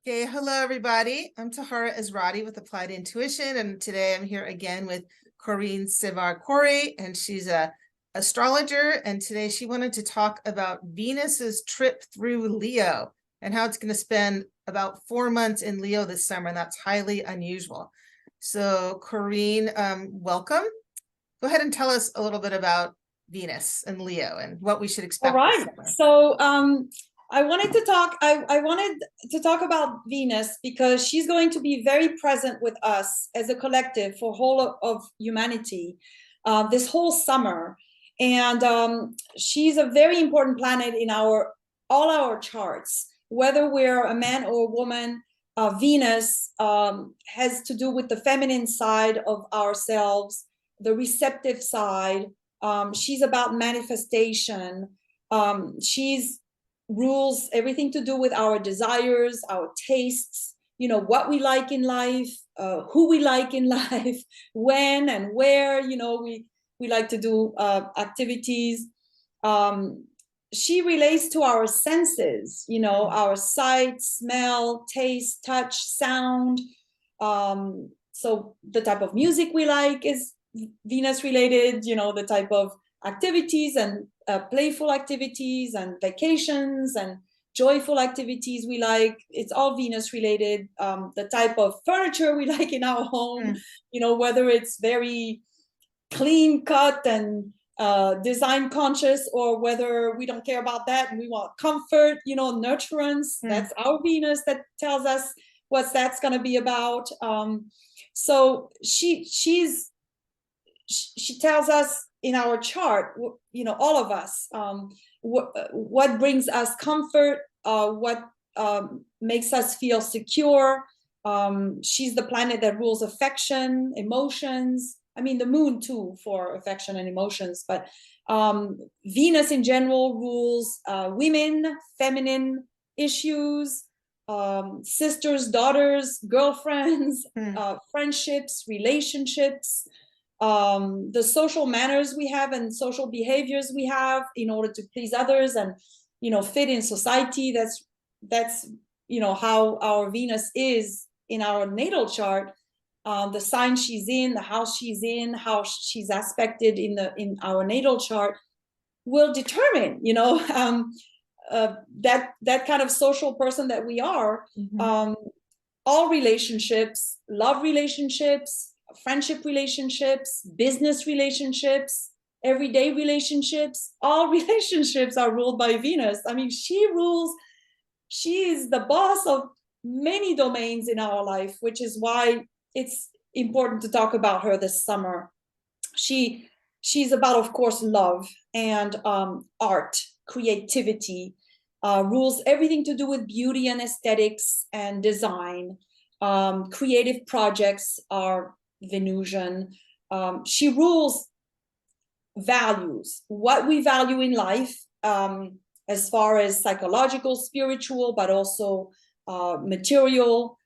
Okay, hello everybody. I'm Tahara Ezrahti with Applied Intuition, and today I'm here again with Corinne Cevaer-Corey, and she's a astrologer. And today she wanted to talk about Venus's trip through Leo and how it's going to spend about 4 months in Leo this summer, and that's highly unusual. So, Corinne, welcome. Go ahead and tell us a little bit about Venus and Leo and what we should All expect this right. summer. So I wanted to talk. I wanted to talk about Venus because she's going to be very present with us as a collective for whole of humanity this whole summer, and she's a very important planet in all our charts, whether we're a man or a woman. Venus has to do with the feminine side of ourselves, the receptive side. She's about manifestation. She's rules everything to do with our desires, our tastes, what we like in life, who we like in life, when and where, we like to do activities. She relates to our senses, our sight, smell, taste, touch, sound. So the type of music we like is Venus related, the type of activities and playful activities and vacations and joyful activities we like, it's all Venus related. The type of furniture we like in our home, whether it's very clean cut and design conscious, or whether we don't care about that and we want comfort, nurturance. That's our Venus that tells us what that's going to be about. So she tells us in our chart, all of us, what brings us comfort, what makes us feel secure. She's the planet that rules affection, emotions. I mean, the moon too for affection and emotions, but Venus in general rules women, feminine issues, sisters, daughters, girlfriends, friendships, relationships, the social manners we have and social behaviors we have in order to please others and fit in society. That's how our Venus is in our natal chart. The sign she's in, the house she's in, how she's aspected in our natal chart will determine that kind of social person that we are. All relationships, love relationships, friendship relationships, business relationships, everyday relationships, all relationships are ruled by Venus. I mean, she is the boss of many domains in our life, which is why it's important to talk about her this summer. She's about, of course, love and art, creativity, rules everything to do with beauty and aesthetics and design. Creative projects are Venusian. She rules values, what we value in life, as far as psychological, spiritual, but also material.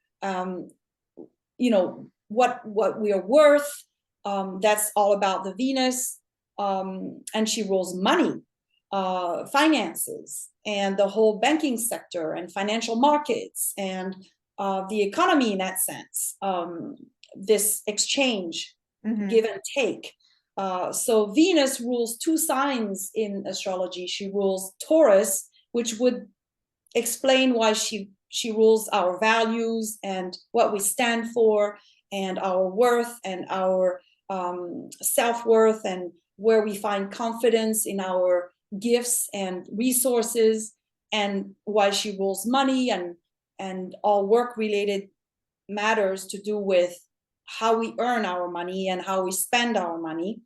What we are worth. That's all about the Venus. And she rules money, finances, and the whole banking sector and financial markets and the economy in that sense. This exchange, give and take. So Venus rules 2 signs in astrology. She rules Taurus, which would explain why she rules our values and what we stand for and our worth and our self-worth and where we find confidence in our gifts and resources, and why she rules money and all work-related matters to do with how we earn our money and how we spend our money.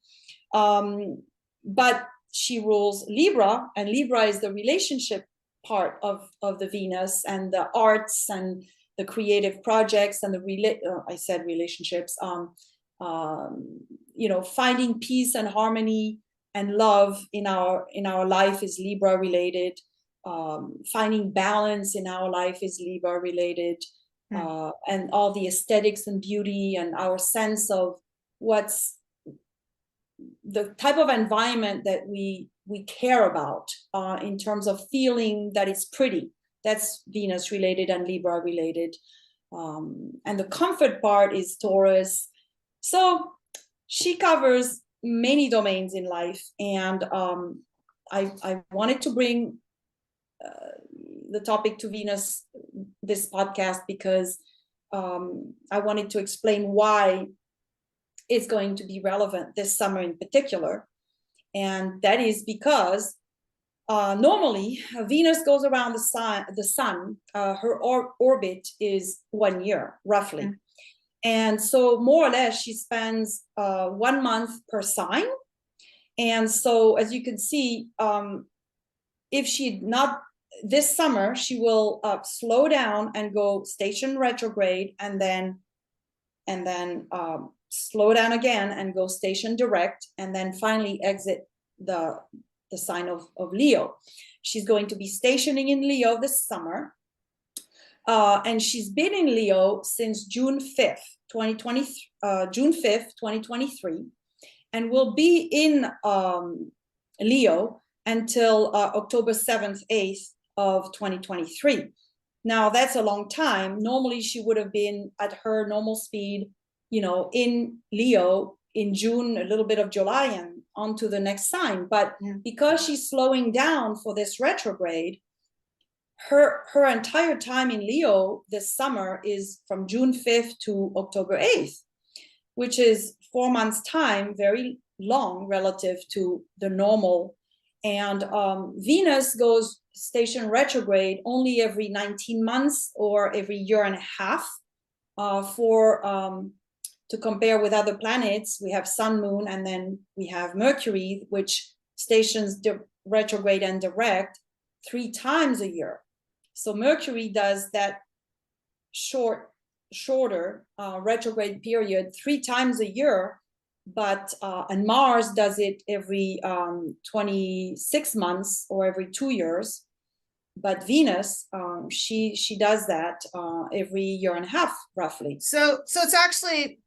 But she rules Libra, and Libra is the relationship part of the Venus and the arts and the creative projects and I said relationships, finding peace and harmony and love in our life is Libra related. Finding balance in our life is Libra related. And all the aesthetics and beauty and our sense of what's the type of environment that we care about in terms of feeling that it's pretty, That's Venus related and Libra related. And the comfort part is Taurus. So she covers many domains in life. And I wanted to bring the topic to Venus, this podcast, because I wanted to explain why it's going to be relevant this summer in particular. And that is because normally Venus goes around the sun. Her orbit is 1 year, roughly. Mm-hmm. And so more or less she spends 1 month per sign. And so as you can see, if she not this summer, she will slow down and go station retrograde, and then slow down again and go station direct, and then finally exit the sign of Leo. She's going to be stationing in Leo this summer. And she's been in Leo since June 5th, 2023, and will be in Leo until October 7th, 8th of 2023. Now, that's a long time. Normally, she would have been at her normal speed, in Leo in June, a little bit of July, and on to the next sign. But because she's slowing down for this retrograde, her entire time in Leo this summer is from June 5th to October 8th, which is 4 months time, very long relative to the normal. And Venus goes station retrograde only every 19 months or every year and a half. To compare with other planets, we have Sun, Moon, and then we have Mercury, which stations retrograde and direct 3 times a year. So Mercury does that shorter retrograde period 3 times a year, but and Mars does it every 26 months or every 2 years. But Venus, she does that every year and a half, roughly. So it's actually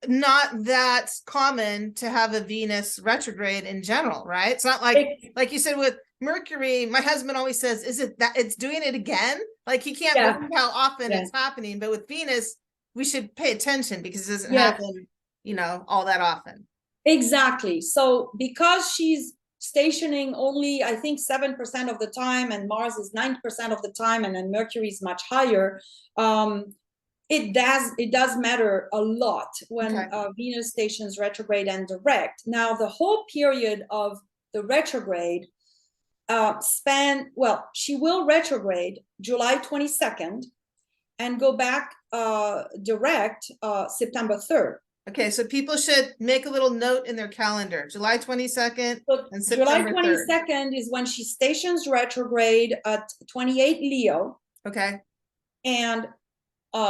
not that common to have a Venus retrograde in general, right? It's not like you said with Mercury. My husband always says, "Is it that it's doing it again?" Like he can't believe how often it's happening. But with Venus, we should pay attention because it doesn't happen, all that often. Exactly. So because she's stationing only, I think 7% of the time, and Mars is 9% of the time, and then Mercury is much higher. It does matter a lot when Venus stations retrograde and direct. Now, the whole period of the retrograde she will retrograde July 22nd and go back direct September 3rd. Okay, so people should make a little note in their calendar. July 22nd and September 3rd. July 22nd is when she stations retrograde at 28 Leo. Okay. And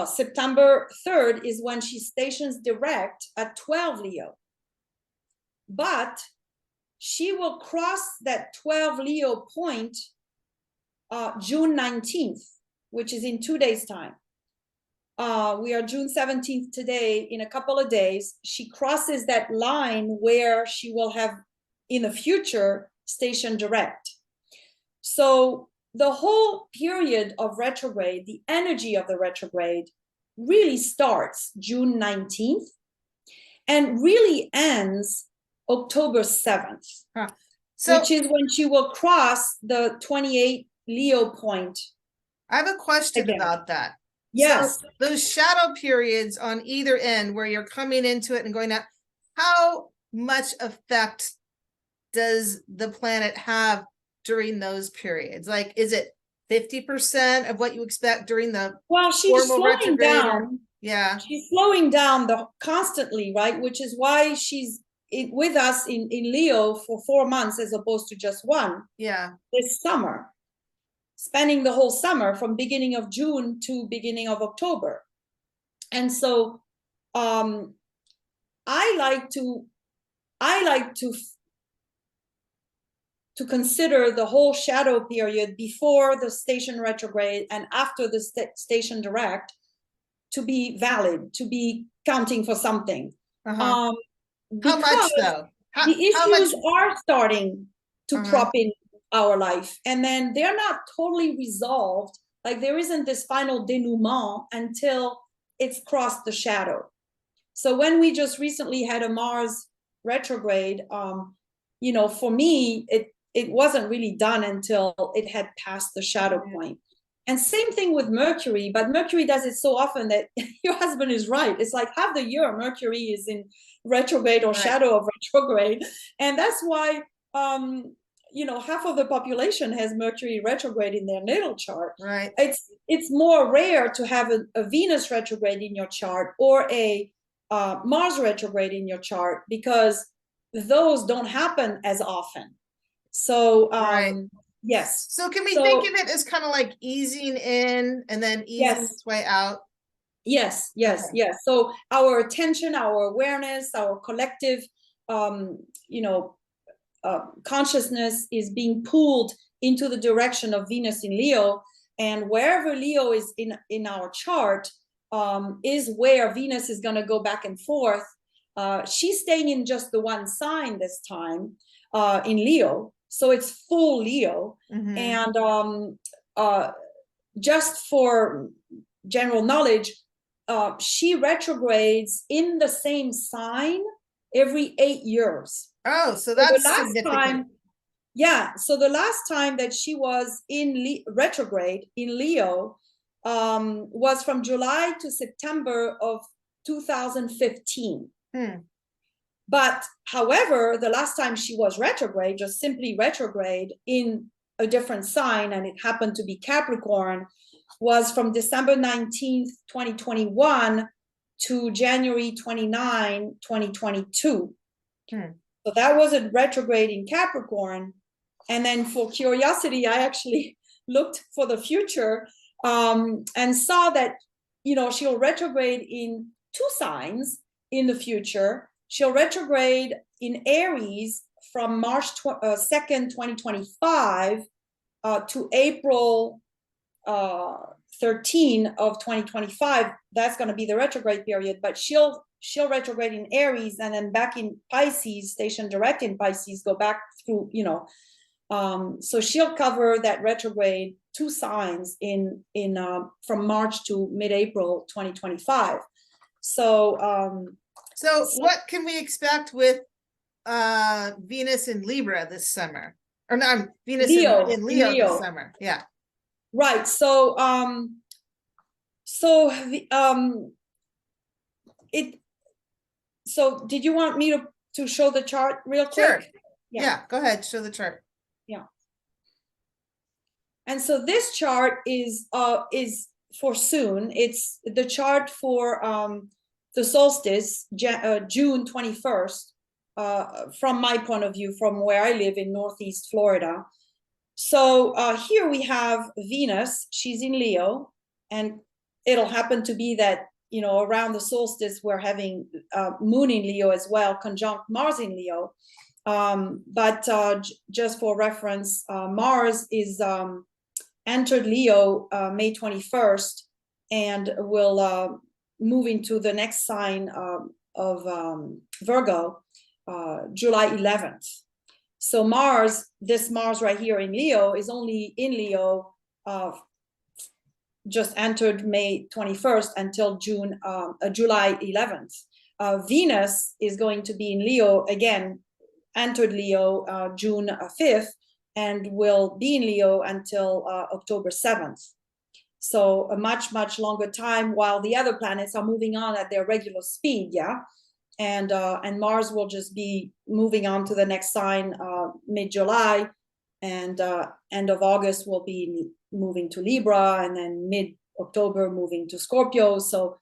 September 3rd is when she stations direct at 12 Leo. But she will cross that 12 Leo point June 19th, which is in 2 days' time. We are June 17th today. In a couple of days, she crosses that line where she will have in the future station direct. So the whole period of retrograde, the energy of the retrograde really starts June 19th and really ends October 7th, which is when she will cross the 28 Leo point. I have a question about that. Yes. So those shadow periods on either end where you're coming into it and going out, how much effect does the planet have during those periods? Like, is it 50% of what you expect during the she's slowing down. She's slowing down constantly, right? Which is why she's with us in Leo for 4 months as opposed to just 1. This summer, spending the whole summer from beginning of June to beginning of October. And so I like to consider the whole shadow period before the station retrograde and after the station direct to be valid, to be counting for something. How much though? The issues are starting to crop in our life, and then they're not totally resolved Like there isn't this final denouement until it's crossed the shadow. So when we just recently had a Mars retrograde, for me, it wasn't really done until it had passed the shadow point. And same thing with Mercury, but Mercury does it so often that your husband is right. It's like half the year Mercury is in retrograde or shadow of retrograde. And that's why, half of the population has Mercury retrograde in their natal chart. Right. It's more rare to have a Venus retrograde in your chart or a Mars retrograde in your chart because those don't happen as often. So, yes. So can we think of it as kind of like easing in and then easing its way out? Yes. So our attention, our awareness, our collective, consciousness is being pulled into the direction of Venus in Leo, and wherever Leo is in our chart is where Venus is going to go back and forth. She's staying in just the one sign this time in Leo, so it's full Leo. And just for general knowledge, she retrogrades in the same sign every 8 years. Oh, so that's significant. So the last time that she was in retrograde in Leo was from July to September of 2015. But however, the last time she was retrograde, just simply retrograde in a different sign, and it happened to be Capricorn, was from December 19th, 2021 to January 29, 2022. So that was a retrograde in Capricorn. And then for curiosity, I actually looked for the future and saw that, she'll retrograde in 2 signs in the future. She'll retrograde in Aries from March 2nd, 2025 to April 13 of 2025. That's going to be the retrograde period, but she'll retrograde in Aries and then back in Pisces, station direct in Pisces, go back through, so she'll cover that retrograde 2 signs in from March to mid-April 2025. So what can we expect with Venus in Libra this summer? Or no, Venus in Leo this summer. Yeah. Right. So So did you want me to show the chart real quick? Sure. Yeah, go ahead, show the chart. Yeah. And so this chart is for soon. It's the chart for the solstice, June 21st, from my point of view, from where I live in Northeast Florida. So here we have Venus. She's in Leo, and it'll happen to be that, around the solstice, we're having Moon in Leo as well, conjunct Mars in Leo. But just for reference, Mars is entered Leo May 21st and will move into the next sign of Virgo July 11th. So this Mars right here in Leo is only in Leo, just entered May 21st until July 11th. Venus is going to be in Leo again, entered Leo June 5th, and will be in Leo until October 7th. So a much, much longer time, while the other planets are moving on at their regular speed, and Mars will just be moving on to the next sign mid-July, and end of August will be moving to Libra, and then mid-October moving to Scorpio. So,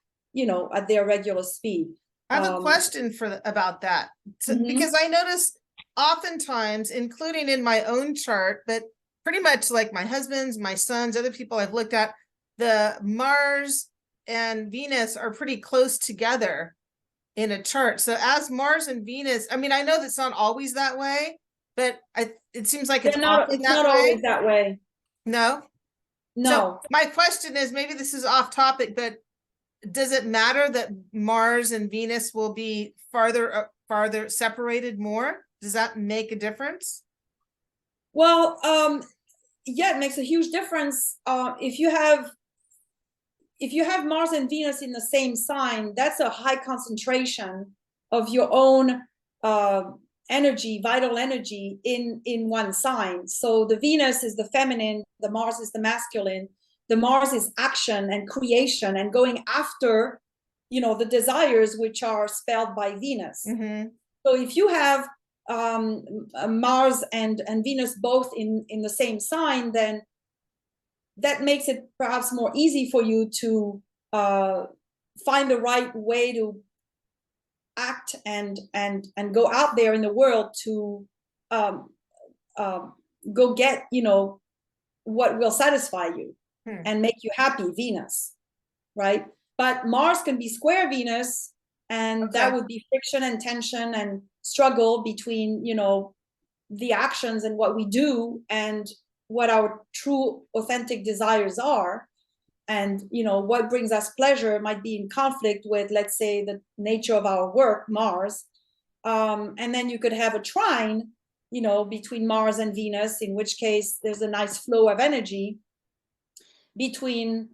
at their regular speed. I have a question about that, because I noticed oftentimes, including in my own chart, but pretty much like my husband's, my son's, other people I've looked at, the Mars and Venus are pretty close together in a chart. So as Mars and Venus, I mean, I know that's not always that way, but it seems like it's not always that way. No? No. So my question is, maybe this is off topic, but does it matter that Mars and Venus will be farther separated more? Does that make a difference? Well, yeah, it makes a huge difference. If you have Mars and Venus in the same sign, that's a high concentration of your own energy, vital energy in one sign. So the Venus is the feminine, the Mars is the masculine. The Mars is action and creation and going after, the desires which are spelled by Venus. Mm-hmm. So if you have Mars and Venus both in the same sign, then that makes it perhaps more easy for you to find the right way to act and go out there in the world to go get what will satisfy you and make you happy, Venus, right? But Mars can be square Venus, and that would be friction and tension and struggle between the actions and what we do and what our true authentic desires are. And what brings us pleasure might be in conflict with, let's say, the nature of our work, Mars. And then you could have a trine between Mars and Venus, in which case there's a nice flow of energy between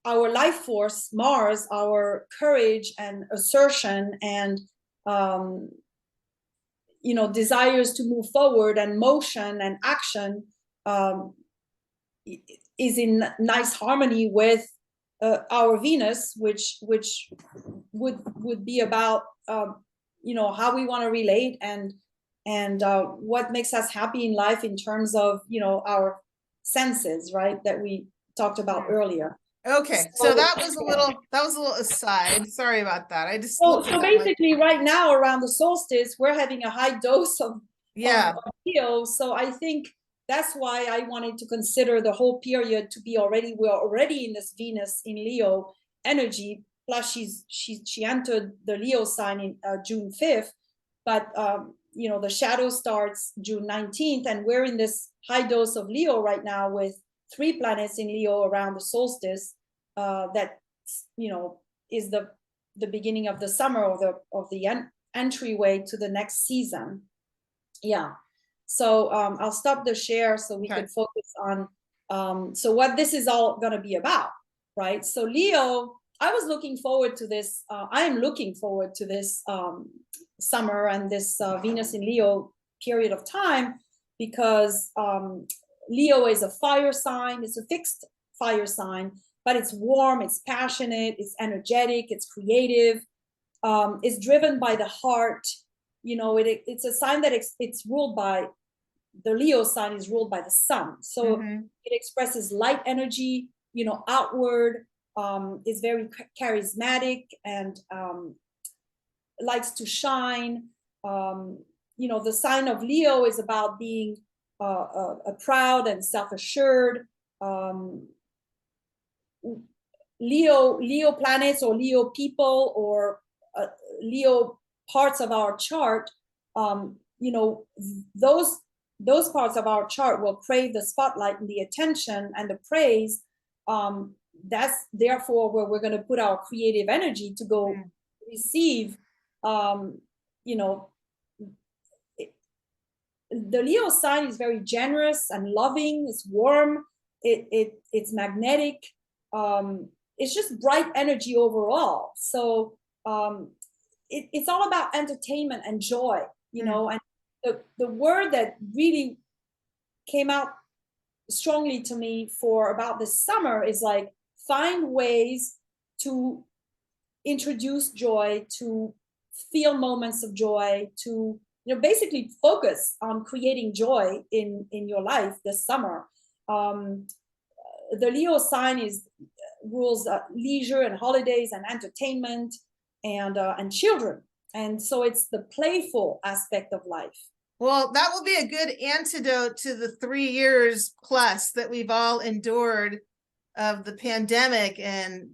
our life force, Mars, our courage and assertion and desires to move forward, and motion and action is in nice harmony with our Venus, which would be about how we want to relate and what makes us happy in life in terms of our senses, right, that we talked about earlier. Okay, so that was a little aside. Sorry about that. I just so basically right now around the solstice we're having a high dose of Leo. So I think that's why I wanted to consider the whole period to be we're already in this Venus in Leo energy. Plus she entered the Leo sign in June 5th, but the shadow starts June 19th, and we're in this high dose of Leo right now with 3 planets in Leo around the solstice. That is the beginning of the summer, or the entryway to the next season. Yeah. So I'll stop the share so we can focus on so what this is all going to be about, right? So Leo, I was looking forward to this. I am looking forward to this summer and this Venus in Leo period of time, because Leo is a fire sign. It's a fixed fire sign, but it's warm, it's passionate, it's energetic, it's creative, it's driven by the heart. It's a sign that it's ruled by, the Leo sign is ruled by the sun. So it expresses light energy, outward, is very charismatic and likes to shine. The sign of Leo is about being a proud and self-assured. Leo planets or Leo people or Leo parts of our chart, those parts of our chart will crave the spotlight and the attention and the praise. That's therefore where we're going to put our creative energy to go receive. The Leo sign is very generous and loving. It's warm. It's magnetic. It's just bright energy overall. So it's all about entertainment and joy, and the word that really came out strongly to me for about this summer is like, find ways to introduce joy, to feel moments of joy, to basically focus on creating joy in your life this summer. The Leo sign rules leisure and holidays and entertainment and children, and so it's the playful aspect of life. Well, that will be a good antidote to the 3 years plus that we've all endured of the pandemic and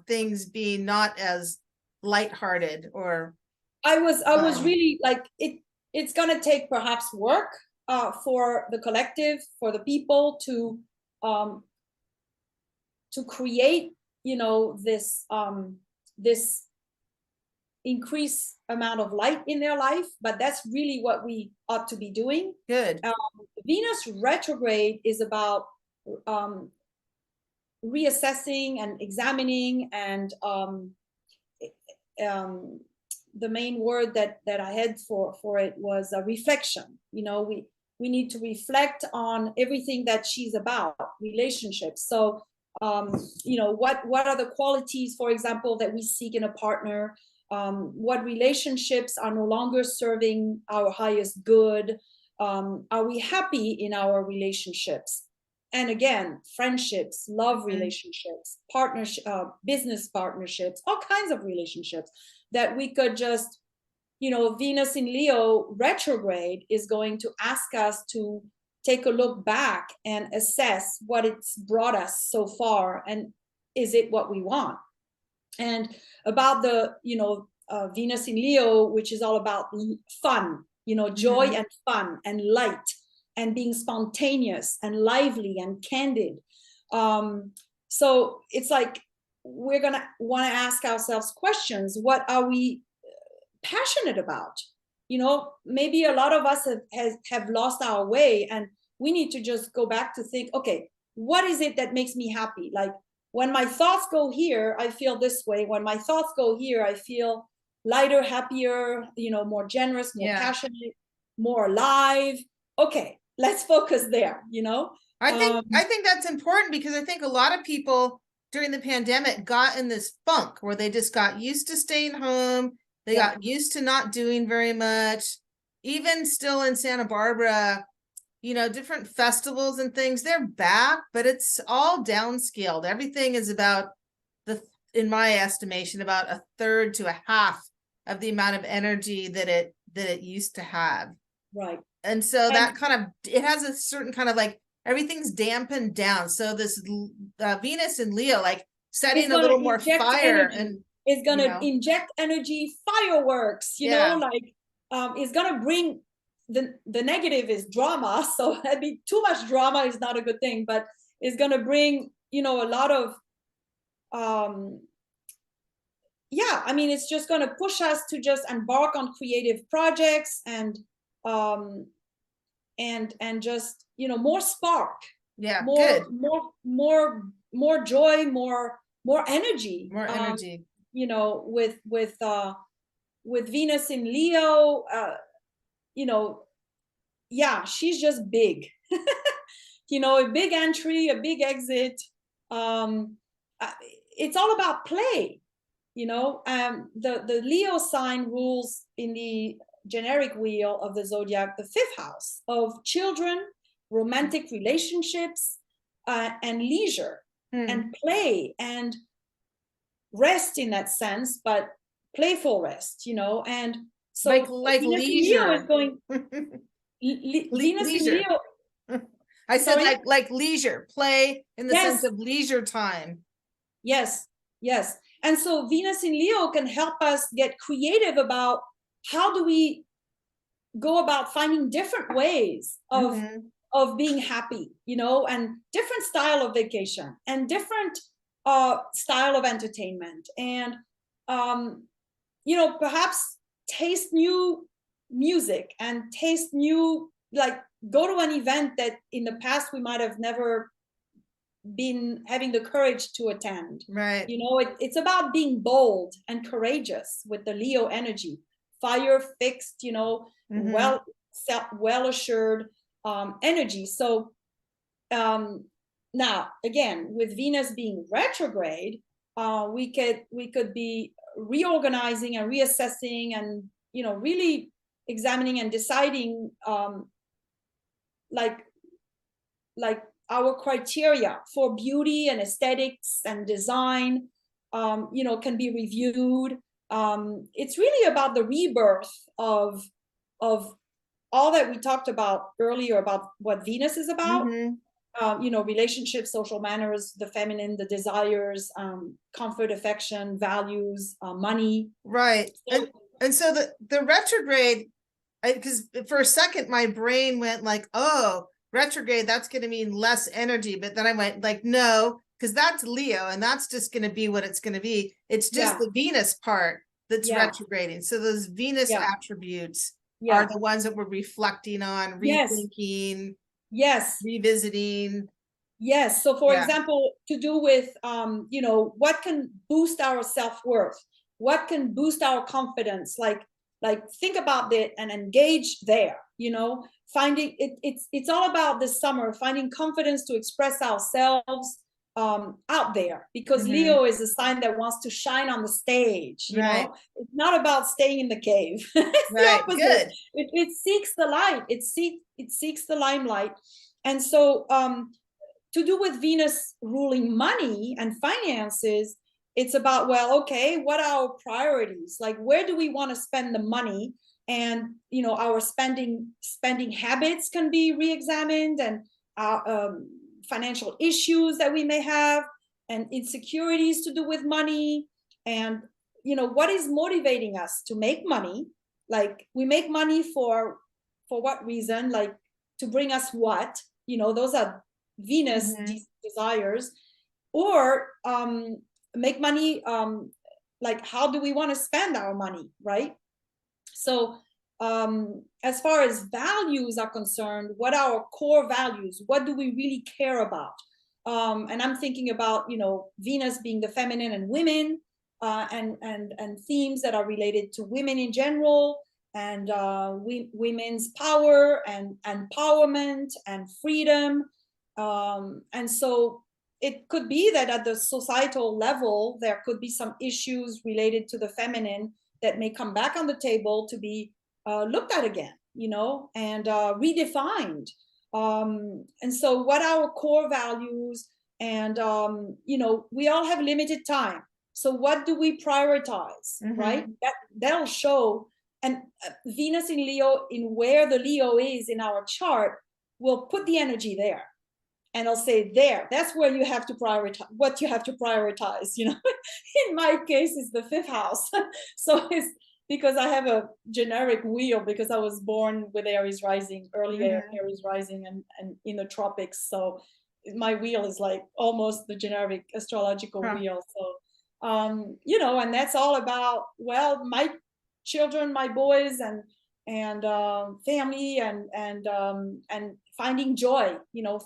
things being not as lighthearted. Or I was really like, it's going to take perhaps work for the collective, for the people to create this increase amount of light in their life, but that's really what we ought to be doing. Good. Venus retrograde is about reassessing and examining, and the main word that I had for it was a reflection. You know, we need to reflect on everything that she's about, relationships. So you know, what are the qualities, for example, that we seek in a partner? What relationships are no longer serving our highest good? Are we happy in our relationships? And again, friendships, love relationships, partnership, business partnerships, all kinds of relationships that we could just, you know, Venus in Leo retrograde is going to ask us to take a look back and assess what it's brought us so far, and is it what we want? And about the, you know, Venus in Leo, which is all about fun, you know, joy and fun and light and being spontaneous and lively and candid. So it's like we're gonna want to ask ourselves questions. What are we passionate about? You know, maybe a lot of us have lost our way, and we need to just go back to think, okay, what is it that makes me happy? Like, when my thoughts go here, I feel this way. When my thoughts go here, I feel lighter, happier, you know, more generous, more passionate, more alive. Okay, let's focus there, you know? I think that's important, because I think a lot of people during the pandemic got in this funk where they just got used to staying home. They got used to not doing very much. Even still in Santa Barbara, you know, different festivals and things, they're back, but it's all downscaled. Everything is about in my estimation, about a third to a half of the amount of energy that it used to have. Right. And so that kind of, it has a certain kind of like, everything's dampened down. So this Venus in Leo, like setting a little more fire, and it's going to inject energy, fireworks, you know, like it's going to bring the negative is drama. So that'd be too much drama is not a good thing, but it's going to bring, you know, a lot of, I mean, it's just going to push us to just embark on creative projects and just, you know, more spark, more joy, more energy, you know, with Venus in Leo, you know, she's just big, you know, a big entry, a big exit. It's all about play, you know. The Leo sign rules in the generic wheel of the zodiac the 5th house of children, romantic relationships, and leisure and play and rest in that sense, but playful rest, you know. And so like Venus leisure. in Leo is going Venus in Leo. I said like leisure, play in the sense of leisure time. Yes. And so Venus in Leo can help us get creative about how do we go about finding different ways of being happy, you know, and different style of vacation and different style of entertainment, and you know, perhaps taste new music and taste new, like go to an event that in the past we might have never been having the courage to attend. Right. You know, it's about being bold and courageous with the Leo energy, fire fixed, you know, well assured energy. So now again, with Venus being retrograde, we could be reorganizing and reassessing and, you know, really examining and deciding like our criteria for beauty and aesthetics and design, you know, can be reviewed. It's really about the rebirth of all that we talked about earlier about what Venus is about. You know, relationships, social manners, the feminine, the desires, comfort, affection, values, money. Right. And so the retrograde, because for a second my brain went like, oh, retrograde, that's going to mean less energy. But then I went like, no, because that's Leo and that's just going to be what it's going to be. It's just the Venus part that's Yeah. retrograding. So those Venus Yeah. attributes Yeah. are the ones that we're reflecting on, Yes. rethinking, Yes. revisiting. Yes. So for Yeah. example, to do with, what can boost our self-worth? What can boost our confidence? Like think about it and engage there, finding it's all about this summer, finding confidence to express ourselves out there, because Mhm. Leo is a sign that wants to shine on the stage, Right. It's not about staying in the cave. It's the Right. opposite. Good. It seeks the light. It seeks the limelight. And so to do with Venus ruling money and finances, it's about, well, okay, what are our priorities? Like, where do we want to spend the money? And our spending habits can be re-examined, and our financial issues that we may have, and insecurities to do with money, and what is motivating us to make money? Like, we make money for what reason? Like, to bring us what? Those are Venus desires. Or make money, like, how do we want to spend our money, right? So as far as values are concerned, what are our core values? What do we really care about? And I'm thinking about Venus being the feminine and women, and themes that are related to women in general, and women's power and empowerment and freedom. And so it could be that at the societal level, there could be some issues related to the feminine that may come back on the table to be looked at again, and redefined. And so what are our core values? And, we all have limited time. So what do we prioritize, right? That'll show. And Venus in Leo, in where the Leo is in our chart, will put the energy there. And I'll say, that's where you have to prioritize, what you have to prioritize. In my case, it's the 5th house. So it's because I have a generic wheel, because I was born with Aries rising, early Aries rising, and in the tropics. So my wheel is like almost the generic astrological wheel. So, and that's all about, well, my children, my boys, and family, and finding joy,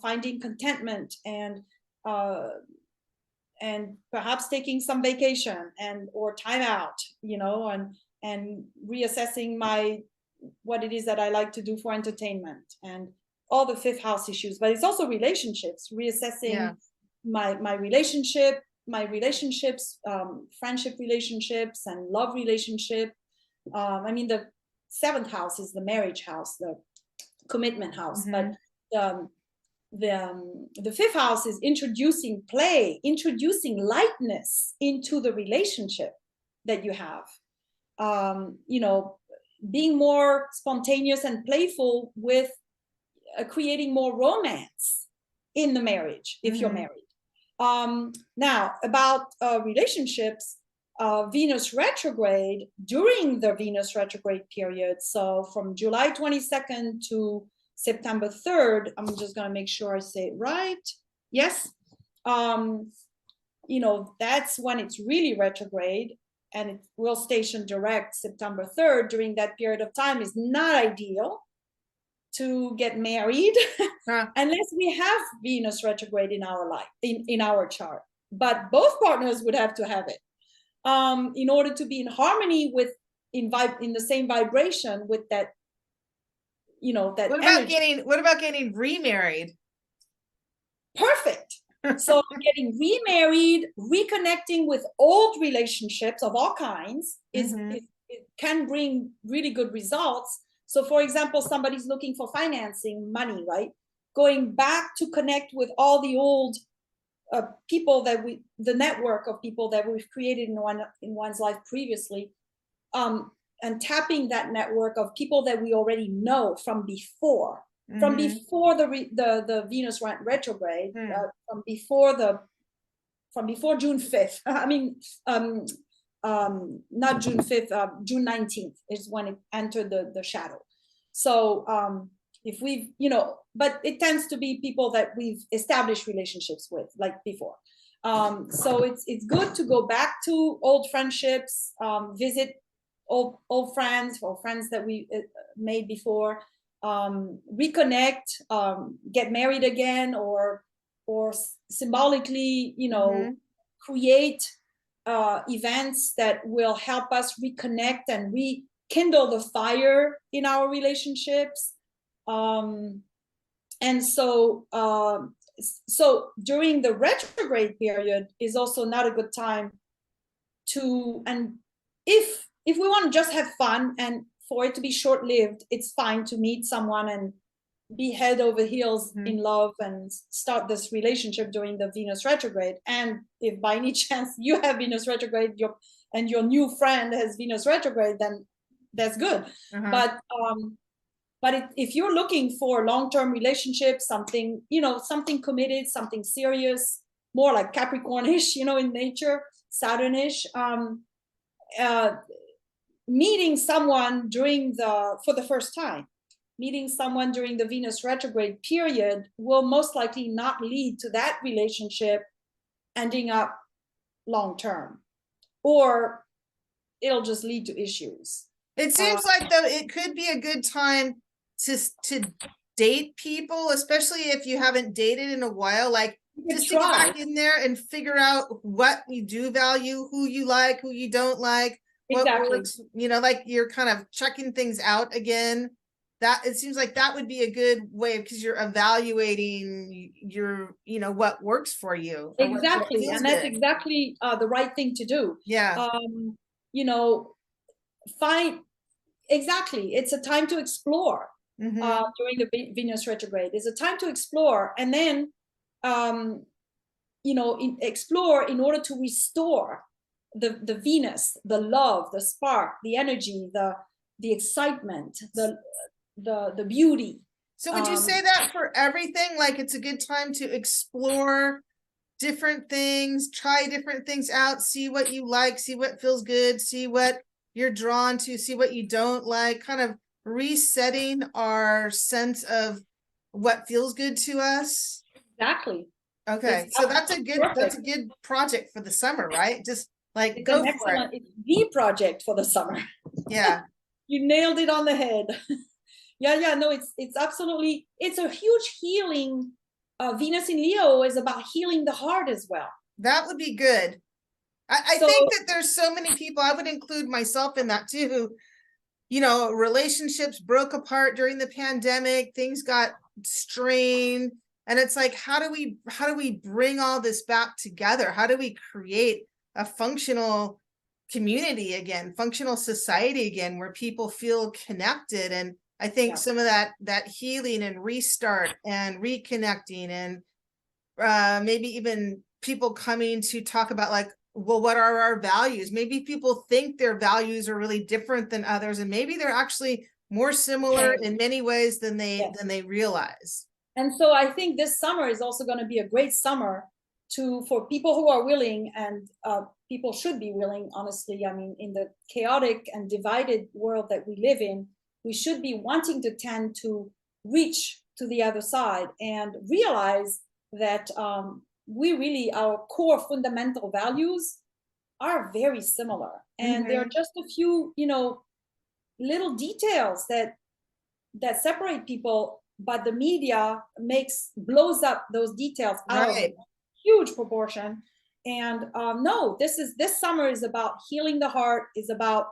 finding contentment, and perhaps taking some vacation or time out, and reassessing what it is that I like to do for entertainment, and all the 5th house issues. But it's also relationships, reassessing my relationships, friendship relationships, and love relationship. The 7th house is the marriage house, the commitment house, but the 5th house is introducing play, introducing lightness into the relationship that you have. Being more spontaneous and playful with creating more romance in the marriage, if you're married. Now, about relationships, Venus retrograde, during the Venus retrograde period, so from July 22nd to September 3rd, I'm just going to make sure I say it right. Yes. That's when it's really retrograde, and it will station direct September 3rd. During that period of time is not ideal to get married unless we have Venus retrograde in our life, in our chart. But both partners would have to have it in order to be in harmony with, in the same vibration with that, that what about getting remarried? Perfect. So getting remarried, reconnecting with old relationships of all kinds it can bring really good results. So for example, somebody's looking for financing, money, right? Going back to connect with all the old people the network of people that we've created in one's life previously, and tapping that network of people that we already know from before, the Venus retrograde, from before June 5th. Not June 5th, June 19th is when it entered the shadow. So if we've, but it tends to be people that we've established relationships with, like before. So it's good to go back to old friendships, visit old friends or friends that we made before, reconnect, get married again, or symbolically, create events that will help us reconnect and rekindle the fire in our relationships. And so during the retrograde period is also not a good time to, and if we want to just have fun and for it to be short-lived, it's fine to meet someone and be head over heels in love and start this relationship during the Venus retrograde. And if by any chance you have Venus retrograde, and your new friend has Venus retrograde, then that's good. But if you're looking for long-term relationships, something, something committed, something serious, more like Capricornish, in nature, Saturnish, meeting someone for the first time, meeting someone during the Venus retrograde period will most likely not lead to that relationship ending up long-term, or it'll just lead to issues. It seems like though it could be a good time to date people, especially if you haven't dated in a while, like just to get back in there and figure out what you do value, who you like, who you don't like, what works, like you're kind of checking things out again. That it seems like that would be a good way, because you're evaluating your, what works for you. Exactly. And that's exactly the right thing to do. Yeah. Exactly. It's a time to explore. During the Venus retrograde. It's a time to explore, and then explore in order to restore the Venus, the love, the spark, the energy, the excitement, the beauty. So would you say that for everything, like it's a good time to explore different things, try different things out, see what you like, see what feels good, see what you're drawn to, see what you don't like, kind of resetting our sense of what feels good to us? Exactly. Okay, so that's a good project for the summer, right? Just like go for it. It's the project for the summer. Yeah. You nailed it on the head. Yeah, no, it's absolutely, it's a huge healing. Venus in Leo is about healing the heart as well. That would be good. I think that there's so many people, I would include myself in that too, who, relationships broke apart during the pandemic, things got strained. And it's like, how do we bring all this back together? How do we create a functional community again, functional society again, where people feel connected? And I think some of that healing and restart and reconnecting, and maybe even people coming to talk about, like, well, what are our values? Maybe people think their values are really different than others, and maybe they're actually more similar in many ways than they realize. And so I think this summer is also going to be a great summer for people who are willing, and people should be willing, honestly. I mean, in the chaotic and divided world that we live in, we should be wanting to tend to reach to the other side and realize that our core fundamental values are very similar. And there are just a few, little details that separate people, but the media blows up those details out of a huge proportion. And no, this summer is about healing the heart, is about,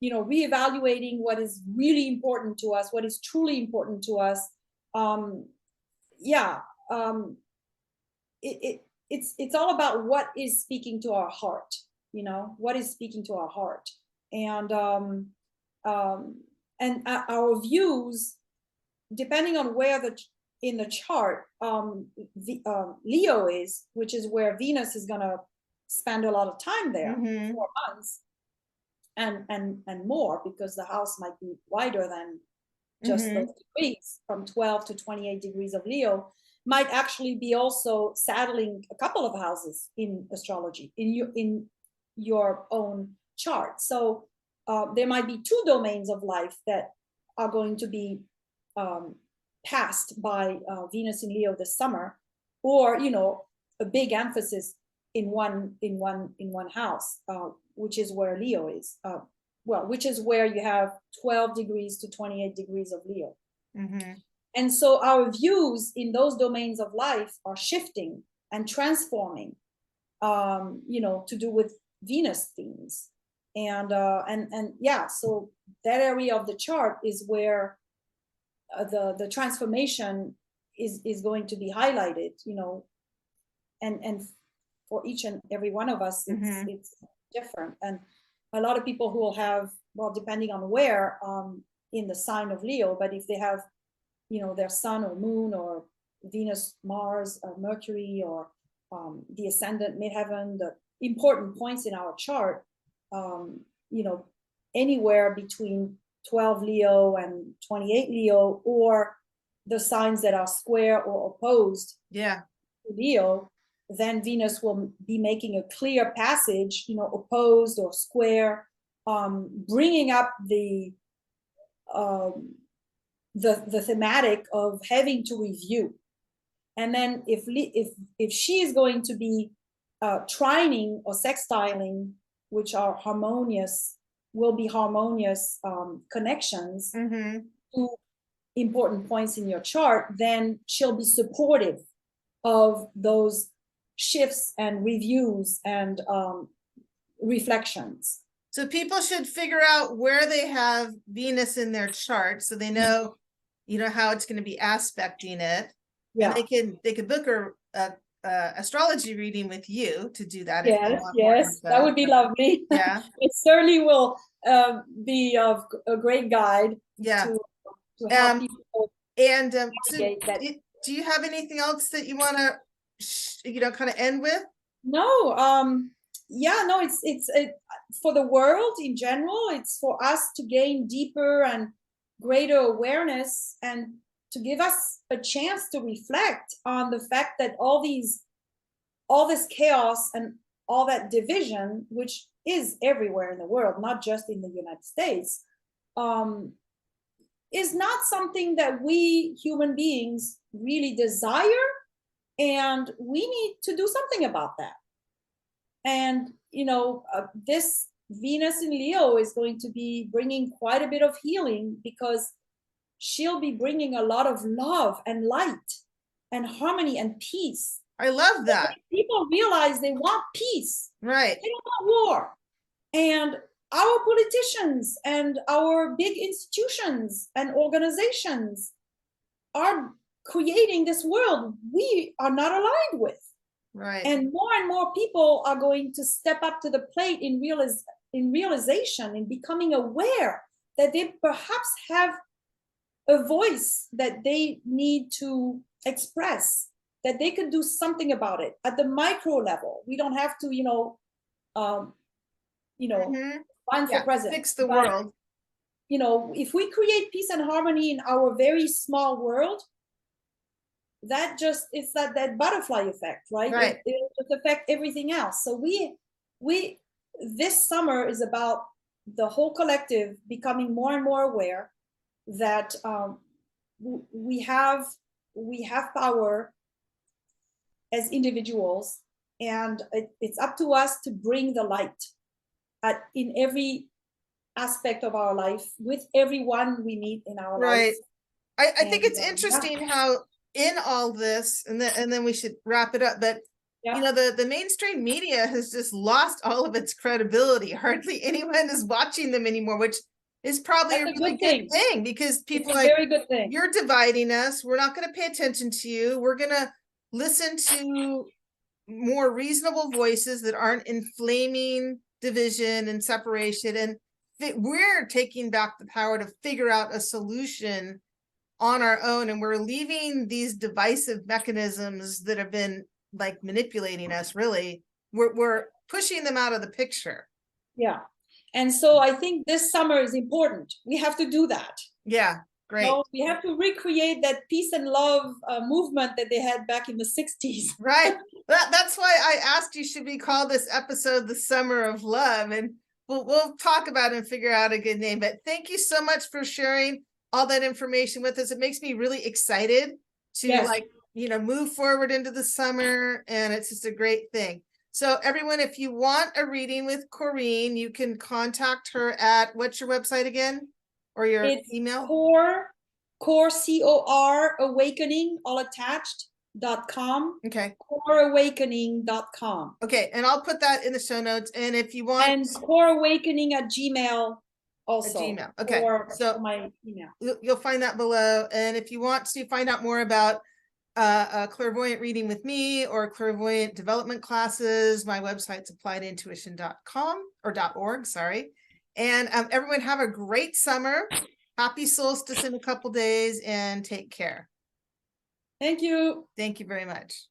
reevaluating what is really important to us, what is truly important to us. It's all about what is speaking to our heart, what is speaking to our heart. And our views, depending on where in the chart Leo is, which is where Venus is going to spend a lot of time there, 4 months and more, because the house might be wider than just those degrees, from 12 to 28 degrees of Leo, might actually be also saddling a couple of houses in astrology in your own chart. So there might be 2 domains of life that are going to be passed by Venus in Leo this summer, or a big emphasis in one house, which is where Leo is. Which is where you have 12 degrees to 28 degrees of Leo. Mm-hmm. And so our views in those domains of life are shifting and transforming, to do with Venus themes. And yeah, so that area of the chart is where the transformation is going to be highlighted, and for each and every one of us, it's different. And a lot of people who will have, well, depending on where, in the sign of Leo, but if they have, their sun or moon or Venus, Mars, or Mercury, or the ascendant, midheaven, the important points in our chart, anywhere between 12 Leo and 28 Leo, or the signs that are square or opposed to Leo, then Venus will be making a clear passage, opposed or square, bringing up the thematic of having to review. And then if she is going to be trining or sextiling, which are harmonious, will be harmonious connections to important points in your chart, then she'll be supportive of those shifts and reviews and reflections. So people should figure out where they have Venus in their chart, so they know, how it's going to be aspecting it. Yeah. And they could book a astrology reading with you to do that. Yes, that would be lovely. Yeah. It certainly will be a great guide. Yeah. To help people. And do you have anything else that you want to, kind of end with? No. It's for the world in general. It's for us to gain deeper and greater awareness, and to give us a chance to reflect on the fact that all this chaos and all that division, which is everywhere in the world, not just in the United States, is not something that we human beings really desire, and we need to do something about that. And this Venus in Leo is going to be bringing quite a bit of healing, because she'll be bringing a lot of love and light and harmony and peace. I love that. People realize they want peace. Right. They don't want war. And our politicians and our big institutions and organizations are creating this world we are not aligned with. Right. And more people are going to step up to the plate in realization, in becoming aware that they perhaps have a voice that they need to express, that they could do something about it at the micro level. We don't have to, run for president. Fix the world. If we create peace and harmony in our very small world, that just, it's that butterfly effect, right? Right. It'll just affect everything else. So we this summer is about the whole collective becoming more and more aware that we have power as individuals, and it's up to us to bring the light in every aspect of our life, with everyone we meet in our life. Right. I think it's interesting how in all this, and then we should wrap it up, but the mainstream media has just lost all of its credibility. Hardly anyone is watching them anymore, which is probably a really good thing, because people are like, very good thing. You're dividing us. We're not going to pay attention to you. We're going to listen to more reasonable voices that aren't inflaming division and separation. And we're taking back the power to figure out a solution on our own. And we're leaving these divisive mechanisms that have been like manipulating us. Really, we're pushing them out of the picture. Yeah. And so I think this summer is important. We have to do that. Yeah, great. We have to recreate that peace and love movement that they had back in the 60s. Right. That's why I asked you, should we call this episode The Summer of Love? And we'll talk about it and figure out a good name. But thank you so much for sharing all that information with us. It makes me really excited to move forward into the summer. And it's just a great thing. So everyone, if you want a reading with Corinne, you can contact her at, what's your website again? Or your It's email? core COR awakening, all attached, .com. Okay. COREawakening.com. Okay, and I'll put that in the show notes. And if you want And COREawakening at Gmail also. Gmail. Okay. So my email. You'll find that below. And if you want to find out more about a clairvoyant reading with me or clairvoyant development classes, my website's appliedintuition.com or .org, sorry. And everyone have a great summer. Happy solstice in a couple days and take care. Thank you. Thank you very much.